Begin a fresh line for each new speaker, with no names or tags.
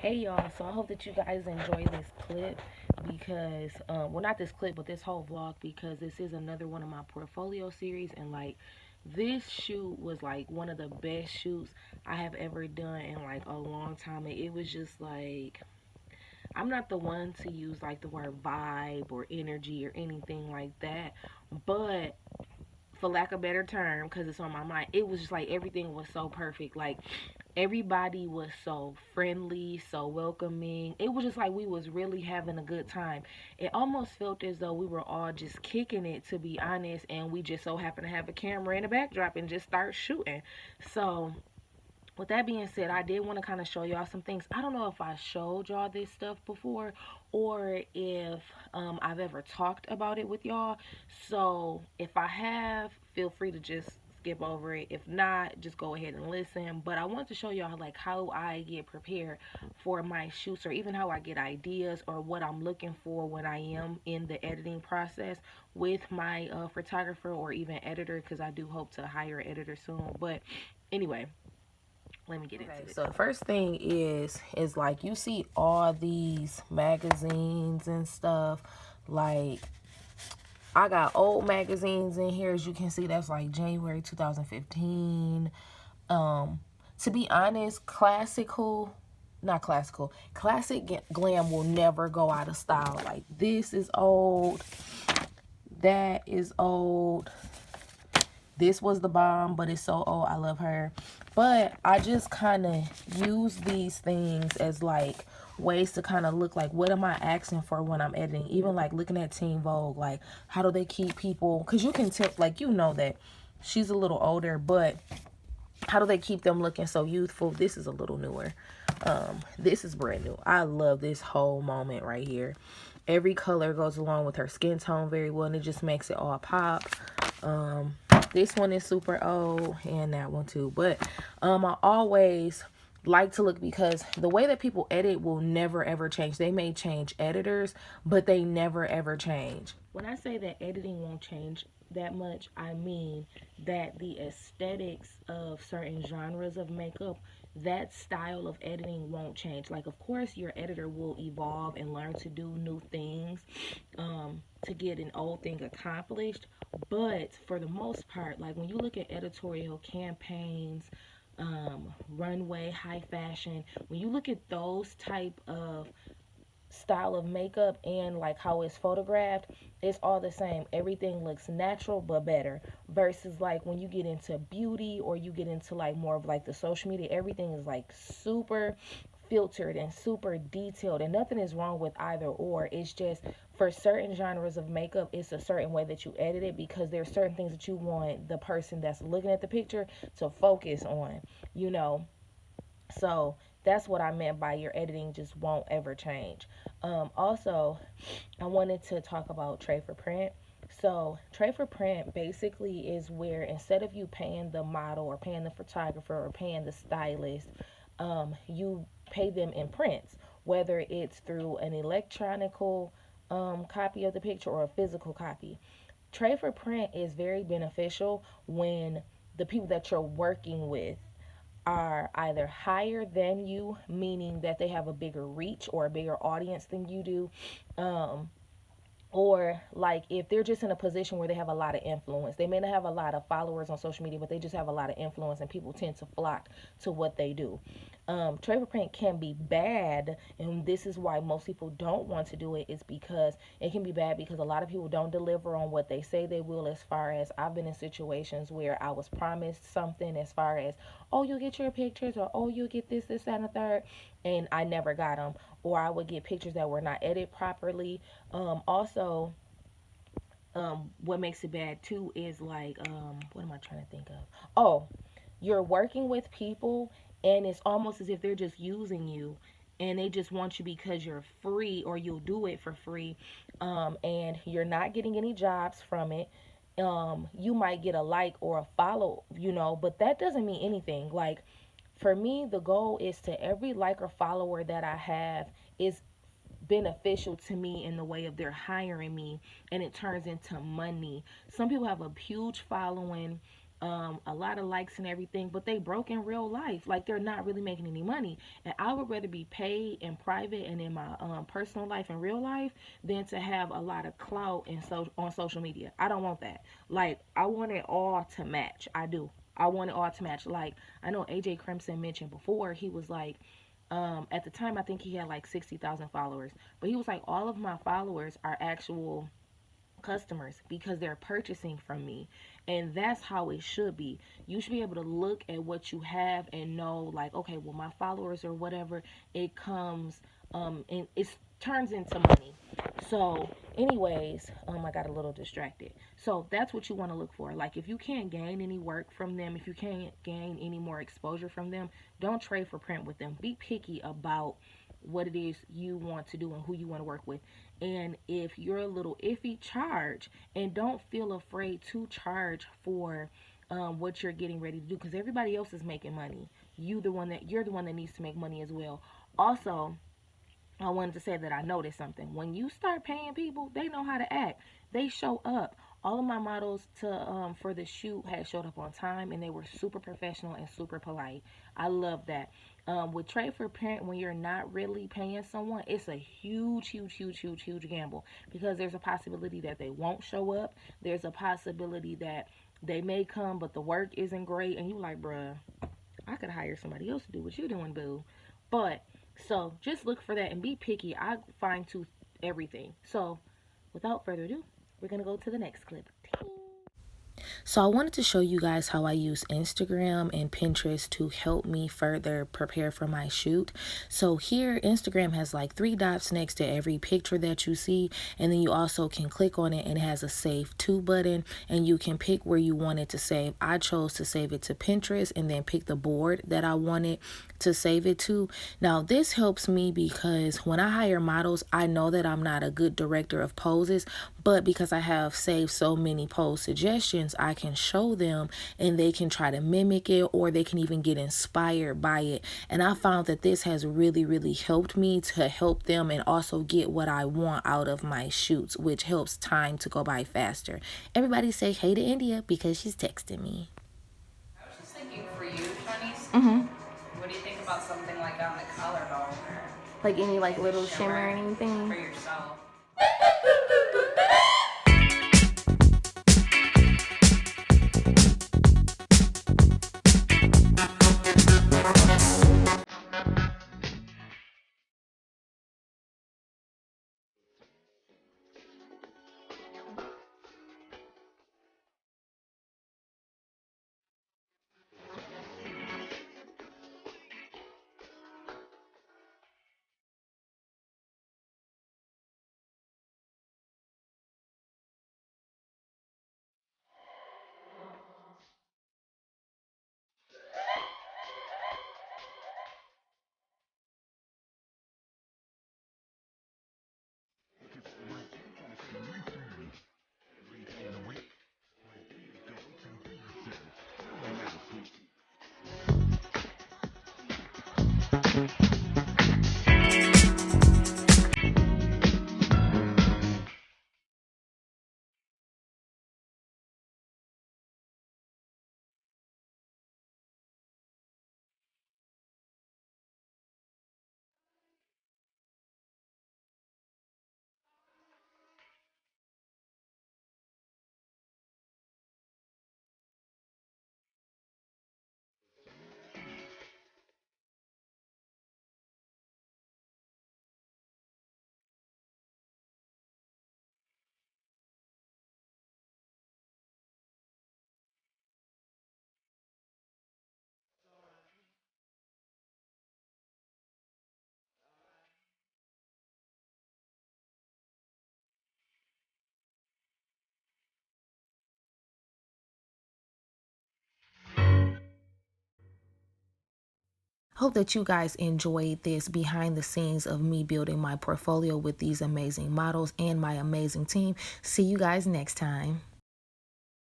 Hey y'all, so I hope that you guys enjoy this clip because, well, not this clip, but this whole vlog because this is another one of my portfolio series. And like, this shoot was like one of the best shoots I have ever done in like a long time. And it was just like, I'm not the one to use like the word vibe or energy or anything like that, but for lack of a better term, because it's on my mind, it was just like everything was so perfect. Like everybody was so friendly, so welcoming. It was just like we was really having a good time. It almost felt as though we were all just kicking it, to be honest, and we just so happened to have a camera and a backdrop and just start shooting. So with that being said, I did want to kind of show y'all some things. I don't know if I showed y'all this stuff before or if I've ever talked about it with y'all. So if I have, feel free to just skip over it. If not, just go ahead and listen. But I want to show y'all like how I get prepared for my shoots, or even how I get ideas, or what I'm looking for when I am in the editing process with my photographer or even editor, because I do hope to hire an editor soon. But anyway, let me get into it. So the first thing is like, you see all these magazines and stuff. Like, I got old magazines in here. As you can see, that's like January 2015. To be honest, classic glam will never go out of style. Like, this is old, that is old, this was the bomb, but it's so old. I love her. But I just kind of use these things as like ways to kind of look like, what am I asking for when I'm editing? Even like looking at Teen Vogue, like how do they keep people, because you can tell, like, you know that she's a little older, but how do they keep them looking so youthful? This is a little newer. This is brand new. I love this whole moment right here. Every color goes along with her skin tone very well, and it just makes it all pop. This one is super old, and that one too. But I always like to look, because the way that people edit will never ever change. They may change editors, but they never ever change. When I say that editing won't change that much, I mean that the aesthetics of certain genres of makeup, that style of editing won't change. Like, of course, your editor will evolve and learn to do new things to get an old thing accomplished. But for the most part, like when you look at editorial campaigns, runway, high fashion, when you look at those type of style of makeup and like how it's photographed, it's all the same. Everything looks natural but better, versus like when you get into beauty or you get into like more of like the social media, everything is like super filtered and super detailed, and nothing is wrong with either or. It's just for certain genres of makeup, it's a certain way that you edit it, because there's certain things that you want the person that's looking at the picture to focus on, you know. So that's what I meant by your editing just won't ever change. Also, I wanted to talk about tray for print. So tray for print basically is where, instead of you paying the model or paying the photographer or paying the stylist, you pay them in prints, whether it's through an electronical copy of the picture or a physical copy. Tray for print is very beneficial when the people that you're working with are either higher than you, meaning that they have a bigger reach or a bigger audience than you do, um, or like if they're just in a position where they have a lot of influence. They may not have a lot of followers on social media, but they just have a lot of influence, and people tend to flock to what they do. Trade for print can be bad, and this is why most people don't want to do it, is because it can be bad because a lot of people don't deliver on what they say they will. As far as, I've been in situations where I was promised something, as far as, oh, you'll get your pictures, or oh, you'll get this, that, and the third, and I never got them. Or I would get pictures that were not edited properly. Also, what makes it bad too is like, what am I trying to think of? Oh, you're working with people, and it's almost as if they're just using you, and they just want you because you're free, or you'll do it for free, and you're not getting any jobs from it. You might get a like or a follow, but that doesn't mean anything. Like, for me, the goal is to every like or follower that I have is beneficial to me in the way of they're hiring me, and it turns into money. Some people have a huge following a lot of likes and everything, but they broke in real life. Like they're not really making any money. And I would rather be paid in private and in my personal life and real life than to have a lot of clout on social media. I don't want that. Like I want it all to match. I do. I want it all to match. Like I know AJ Crimson mentioned before, he was like, at the time I think he had like 60,000 followers, but he was like, all of my followers are actual customers because they're purchasing from me. And that's how it should be. You should be able to look at what you have and know, like, okay, well, my followers or whatever, it comes and it turns into money. So anyways, I got a little distracted. So that's what you want to look for. Like if you can't gain any work from them, if you can't gain any more exposure from them, don't trade for print with them. Be picky about what it is you want to do and who you want to work with. And if you're a little iffy, charge. And don't feel afraid to charge for what you're getting ready to do, because everybody else is making money. You're the one that needs to make money as well. Also, I wanted to say that I noticed something. When you start paying people, they know how to act. They show up. All of my models to for the shoot had showed up on time, and they were super professional and super polite. I love that. With trade for parent, when you're not really paying someone, it's a huge, huge, huge, huge, huge gamble, because there's a possibility that they won't show up. There's a possibility that they may come, but the work isn't great, and you like, bruh, I could hire somebody else to do what you're doing, boo. But so just look for that and be picky. I fine tooth everything. So without further ado, we're gonna go to the next clip. So I wanted to show you guys how I use Instagram and Pinterest to help me further prepare for my shoot. So here, Instagram has like 3 dots next to every picture that you see, and then you also can click on it and it has a save to button, and you can pick where you want it to save. I chose to save it to Pinterest and then pick the board that I wanted to save it to. Now this helps me because when I hire models, I know that I'm not a good director of poses, but because I have saved so many pose suggestions, I can show them and they can try to mimic it, or they can even get inspired by it. And I found that this has really, really helped me to help them and also get what I want out of my shoots, which helps time to go by faster. Everybody say hey to India because she's texting me.
I was just thinking for you, Shanice, what do you think about something like on the collarbone?
Like any like
Maybe
little shimmer or anything?
for yourself.
Hope that you guys enjoyed this behind the scenes of me building my portfolio with these amazing models and my amazing team. See you guys next time.